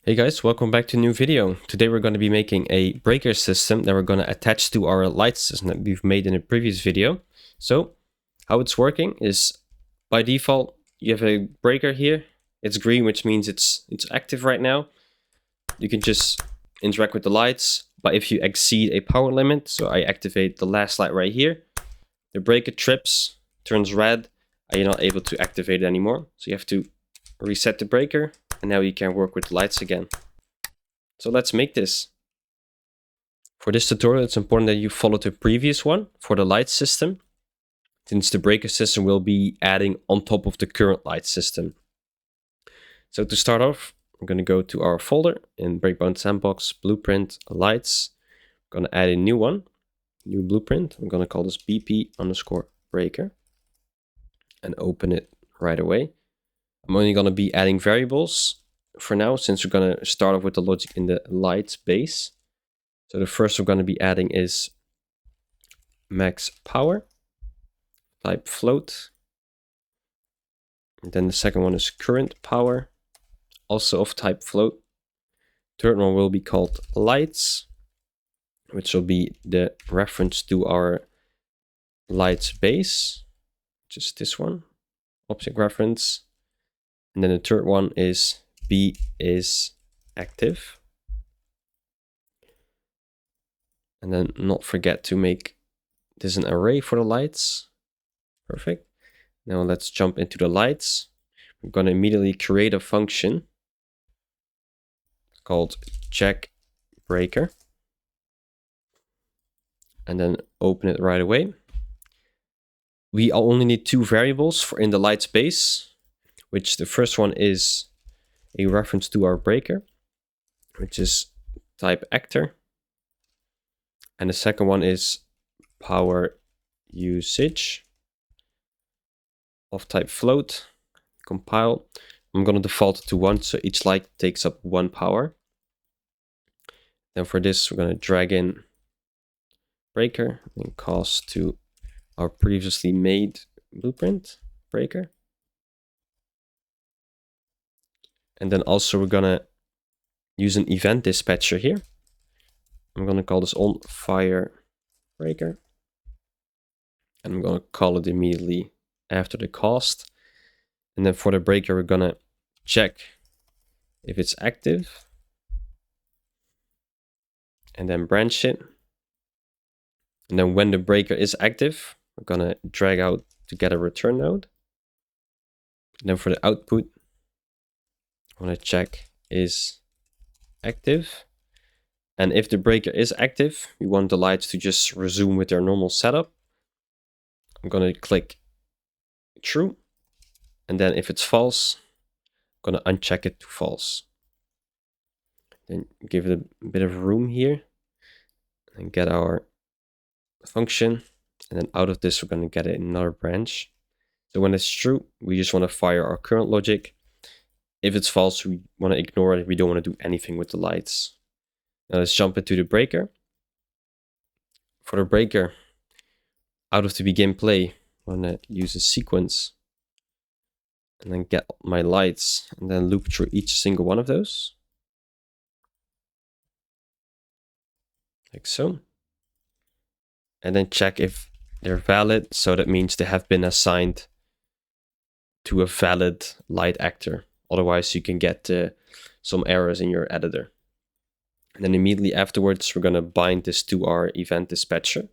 Hey guys, welcome back to a new video. Today we're going to be making a breaker system that we're going to attach to our light system that we've made in a previous video. So how it's working is by default you have a breaker here. It's green, which means it's active right now. You can just interact with the lights, but if you exceed a power limit, so I activate the last light right here, the breaker trips, turns red, and you're not able to activate it anymore. So you have to reset the breaker. And now you can work with the lights again. So let's make this. For this tutorial, it's important that you follow the previous one for the light system, since the breaker system will be adding on top of the current light system. So to start off, I'm going to go to our folder in Breakbound Sandbox, Blueprint, Lights. I'm going to add a new one, new blueprint. I'm going to call this BP_breaker and open it right away. I'm only going to be adding variables for now, since we're going to start off with the logic in the light base. So the first we're going to be adding is max power, type float. And then the second one is current power, also of type float. Third one will be called lights, which will be the reference to our lights base, which is this one, object reference. And then the third one is B is active. And then not forget to make this an array for the lights. Perfect. Now let's jump into the lights. We're going to immediately create a function called check breaker. And then open it right away. We only need two variables for in the lights base, which the first one is a reference to our breaker, which is type actor. And the second one is power usage of type float. Compile. I'm going to default it to 1, so each light takes up 1 power. Then for this, we're going to drag in breaker and cast to our previously made blueprint breaker. And then also we're gonna use an event dispatcher here. I'm gonna call this on fire breaker. And I'm gonna call it immediately after the cast. And then for the breaker, we're gonna check if it's active. And then branch it. And then when the breaker is active, we're gonna drag out to get a return node. And then for the output, I want to check is active. And if the breaker is active, we want the lights to just resume with their normal setup. I'm going to click true. And then if it's false, I'm going to uncheck it to false. Then give it a bit of room here and get our function. And then out of this, we're going to get another branch. So when it's true, we just want to fire our current logic. If it's false, we want to ignore it. We don't want to do anything with the lights. Now let's jump into the breaker. For the breaker, out of the begin play, I'm going to use a sequence and then get my lights and then loop through each single one of those. Like so. And then check if they're valid. So that means they have been assigned to a valid light actor. Otherwise, you can get some errors in your editor. And then immediately afterwards, we're going to bind this to our event dispatcher,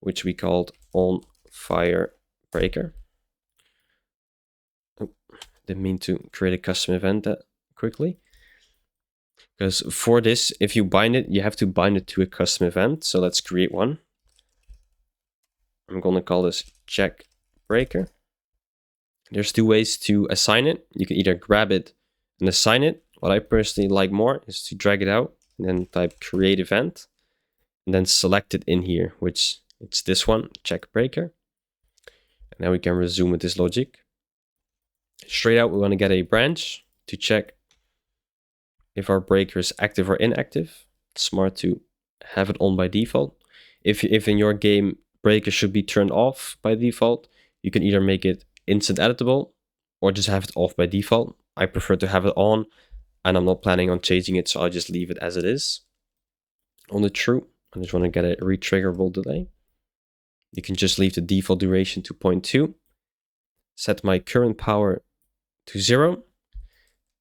which we called on fire breaker. Oh, didn't mean to create a custom event that quickly. Because for this, if you bind it, you have to bind it to a custom event. So let's create one. I'm going to call this check breaker. There's two ways to assign it. You can either grab it and assign it. What I personally like more is to drag it out and then type create event and then select it in here, which it's this one, check breaker. And now we can resume with this logic. Straight out, we want to get a branch to check if our breaker is active or inactive. It's smart to have it on by default. If in your game breaker should be turned off by default, you can either make it instant editable or just have it off by default. I prefer to have it on and I'm not planning on changing it, so I'll just leave it as it is. On the true, I just want to get a retriggerable delay. You can just leave the default duration to 0.2, set my current power to 0,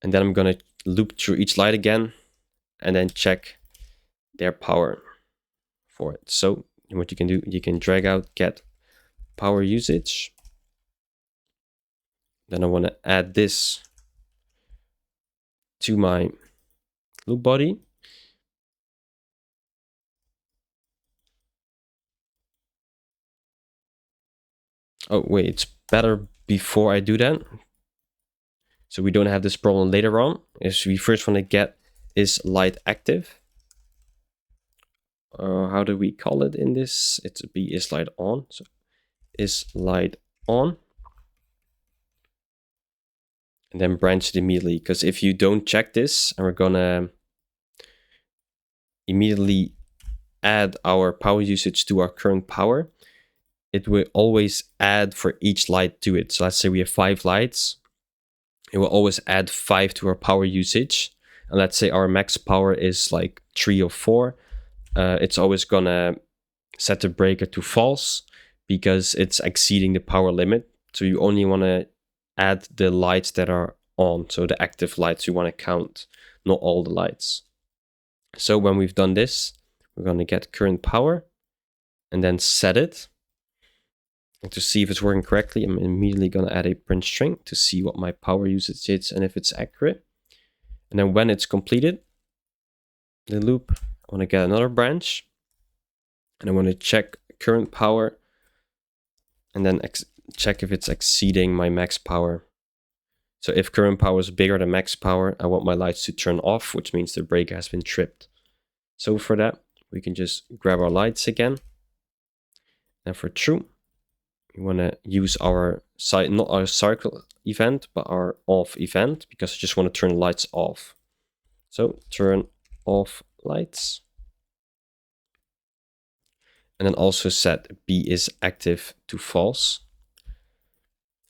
and then I'm going to loop through each light again and then check their power for it. So what you can do, you can drag out get power usage. Then I want to add this to my loop body. Oh wait, it's better before I do that, so we don't have this problem later on. Is we first want to get is light active. How do we call it in this? It's be is light on. So is light on, and then branch it immediately. Because if you don't check this, and we're gonna immediately add our power usage to our current power, it will always add for each light to it. So let's say we have 5 lights. It will always add 5 to our power usage. And let's say our max power is like 3 or 4. It's always gonna set the breaker to false because it's exceeding the power limit. So you only want to add the lights that are on. So the active lights you want to count, not all the lights. So when we've done this, we're going to get current power and then set it. And to see if it's working correctly, I'm immediately going to add a print string to see what my power usage is and if it's accurate. And then when it's completed, the loop, I want to get another branch. And I want to check current power and then check if it's exceeding my max power. So if current power is bigger than max power, I want my lights to turn off, which means the breaker has been tripped. So for that, we can just grab our lights again. And for true, we want to use our not our circle event, but our off event, because I just want to turn lights off. So turn off lights. And then also set B is active to false.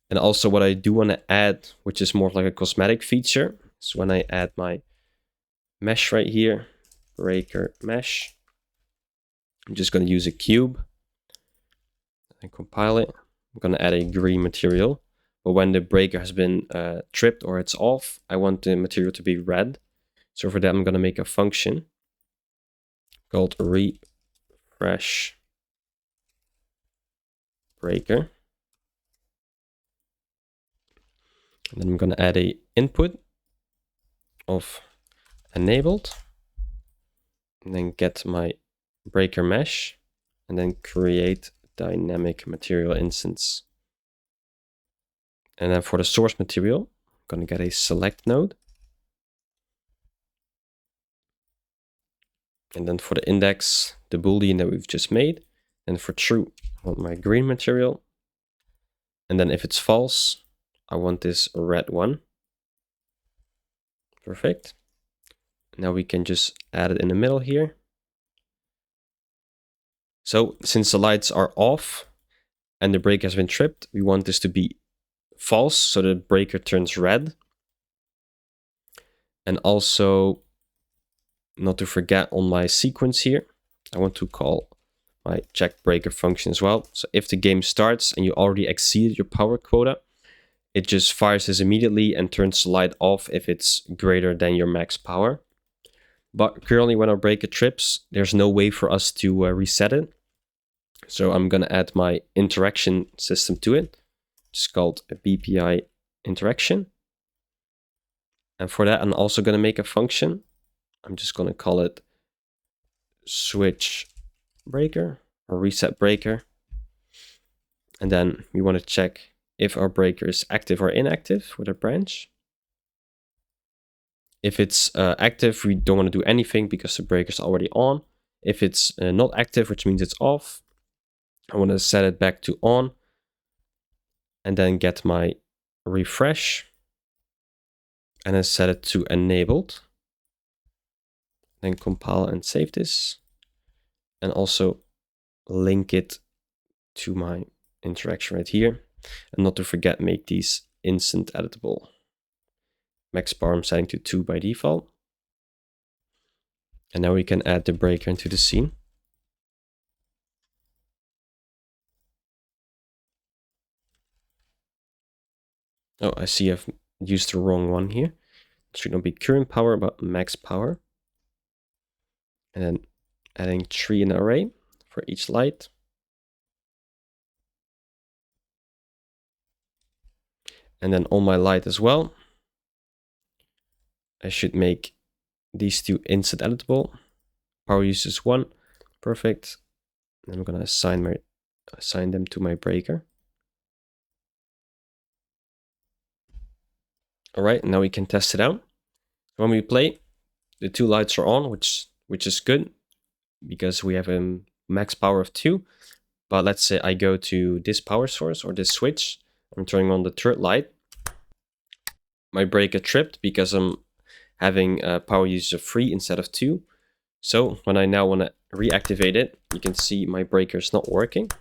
And also what I do want to add, which is more like a cosmetic feature, is when I add my mesh right here, breaker mesh, I'm just going to use a cube and compile it. I'm going to add a green material, but when the breaker has been tripped or it's off, I want the material to be red. So for that, I'm going to make a function called refresh breaker. And then I'm going to add a input of enabled, and then get my breaker mesh, and then create dynamic material instance. And then for the source material, I'm going to get a select node. And then for the index, the boolean that we've just made. And for true, I want my green material. And then if it's false, I want this red one. Perfect. Now we can just add it in the middle here. So since the lights are off and the breaker has been tripped, we want this to be false, so the breaker turns red. And also, not to forget on my sequence here, I want to call my check breaker function as well. So if the game starts and you already exceeded your power quota, it just fires this immediately and turns the light off if it's greater than your max power. But currently when our breaker trips, there's no way for us to reset it. So I'm going to add my interaction system to it. It's called a BPI interaction. And for that, I'm also going to make a function. I'm just going to call it switch breaker or reset breaker. And then we want to check if our breaker is active or inactive with a branch. If it's active, we don't want to do anything because the breaker is already on. If it's not active, which means it's off, I want to set it back to on and then get my refresh and then set it to enabled. Then compile and save this and also link it to my interaction right here. And not to forget, make these instant editable. Max power I'm setting to 2 by default. And now we can add the breaker into the scene. Oh, I see I've used the wrong one here. It should not be current power, but max power. And then adding 3 in an array for each light. And then on my light as well, I should make these two instant editable. Power use is 1. Perfect. And I'm going to assign them to my breaker. All right, now we can test it out. When we play, the 2 lights are on, which is good because we have a max power of 2. But let's say I go to this power source or this switch. I'm turning on the 3rd light. My breaker tripped because I'm having a power use of 3 instead of 2. So when I now want to reactivate it, you can see my breaker is not working.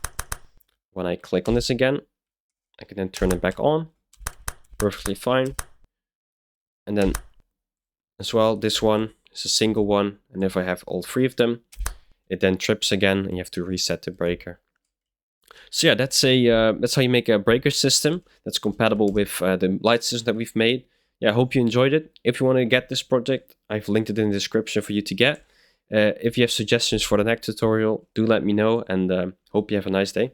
When I click on this again, I can then turn it back on. Perfectly fine. And then as well, this one is a single one. And if I have all 3 of them, it then trips again and you have to reset the breaker. So yeah, that's how you make a breaker system that's compatible with the light system that we've made. Yeah, I hope you enjoyed it. If you want to get this project, I've linked it in the description for you to get. If you have suggestions for the next tutorial, do let me know, and hope you have a nice day.